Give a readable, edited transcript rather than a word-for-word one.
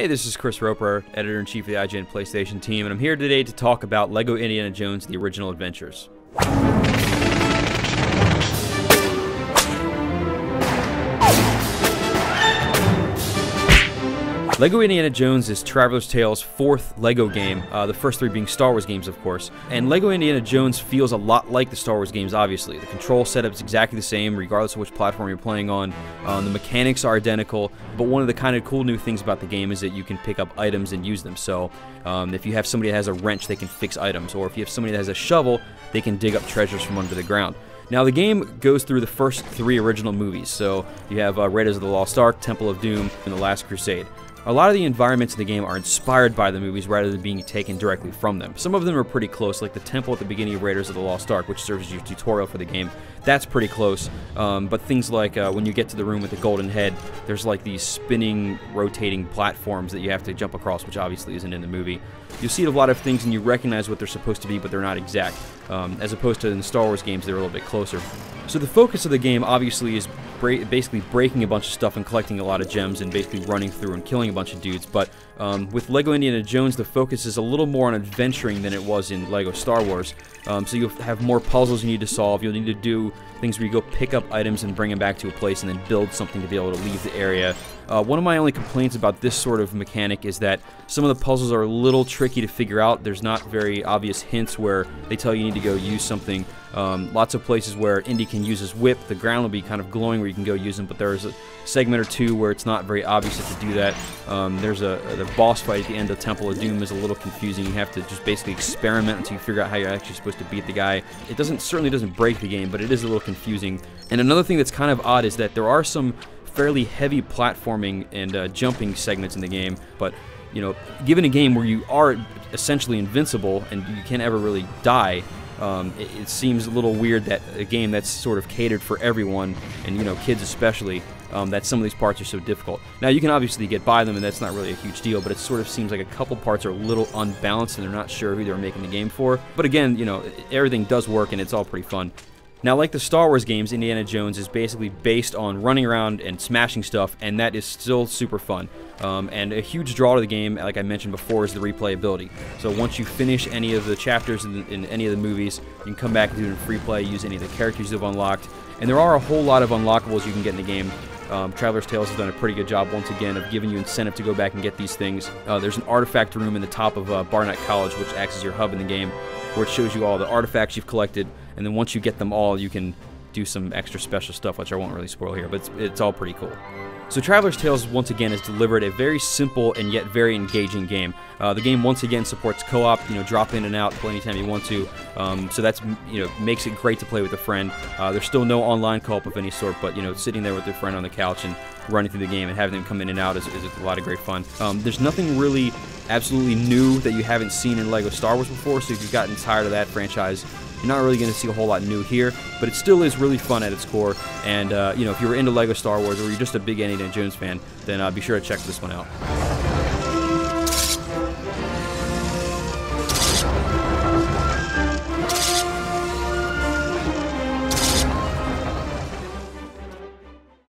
Hey, this is Chris Roper, Editor-in-Chief of the IGN PlayStation team, and I'm here today to talk about LEGO Indiana Jones: The Original Adventures. LEGO Indiana Jones is Traveller's Tales' fourth LEGO game, the first three being Star Wars games, of course. And LEGO Indiana Jones feels a lot like the Star Wars games, obviously. The control setup's exactly the same, regardless of which platform you're playing on. The mechanics are identical, but one of the kind of cool new things about the game is that you can pick up items and use them. So if you have somebody that has a wrench, they can fix items, or if you have somebody that has a shovel, they can dig up treasures from under the ground. Now, the game goes through the first three original movies, so you have Raiders of the Lost Ark, Temple of Doom, and The Last Crusade. A lot of the environments in the game are inspired by the movies rather than being taken directly from them. Some of them are pretty close, like the temple at the beginning of Raiders of the Lost Ark, which serves as your tutorial for the game. That's pretty close, but things like when you get to the room with the golden head, there's like these spinning, rotating platforms that you have to jump across, which obviously isn't in the movie. You'll see a lot of things and you recognize what they're supposed to be, but they're not exact, as opposed to in the Star Wars games, they're a little bit closer. So the focus of the game obviously is basically breaking a bunch of stuff and collecting a lot of gems and basically running through and killing a bunch of dudes, but with LEGO Indiana Jones, the focus is a little more on adventuring than it was in LEGO Star Wars. So you'll have more puzzles you need to solve. You'll need to do things where you go pick up items and bring them back to a place and then build something to be able to leave the area. One of my only complaints about this sort of mechanic is that some of the puzzles are a little tricky to figure out. There's not very obvious hints where they tell you need to go use something. Lots of places where Indy can use his whip, the ground will be kind of glowing where you can go use them, but there's a segment or two where it's not very obvious to do that. There's the boss fight at the end of Temple of Doom is a little confusing. You have to just basically experiment until you figure out how you're actually supposed to beat the guy. It certainly doesn't break the game, but it is a little confusing. And another thing that's kind of odd is that there are some fairly heavy platforming and jumping segments in the game, but you know, given a game where you are essentially invincible and you can't ever really die, it seems a little weird that a game that's sort of catered for everyone, and you know, kids especially, that some of these parts are so difficult. Now, you can obviously get by them, and that's not really a huge deal, but it sort of seems like a couple parts are a little unbalanced, and they're not sure who they're making the game for. But again, you know, everything does work, and it's all pretty fun. Now, like the Star Wars games, Indiana Jones is basically based on running around and smashing stuff, and that is still super fun. And a huge draw to the game, like I mentioned before, is the replayability. So once you finish any of the chapters in any of the movies, you can come back and do it in free play, use any of the characters you've unlocked. And there are a whole lot of unlockables you can get in the game. Traveller's Tales has done a pretty good job, once again, of giving you incentive to go back and get these things. There's an artifact room in the top of Barnett College, which acts as your hub in the game, where it shows you all the artifacts you've collected, and then once you get them all, you can do some extra special stuff, which I won't really spoil here, but it's all pretty cool. So Traveller's Tales, once again, has delivered a very simple and yet very engaging game. The game, once again, supports co-op, you know, drop in and out, play anytime you want to, so that's, you know, makes it great to play with a friend. There's still no online co-op of any sort, but, you know, sitting there with your friend on the couch and running through the game and having them come in and out is a lot of great fun. There's nothing really absolutely new that you haven't seen in LEGO Star Wars before, so if you've gotten tired of that franchise, you're not really going to see a whole lot new here, but it still is really fun at its core, and you know, if you were into LEGO Star Wars or you're just a big Indiana Jones fan, then be sure to check this one out.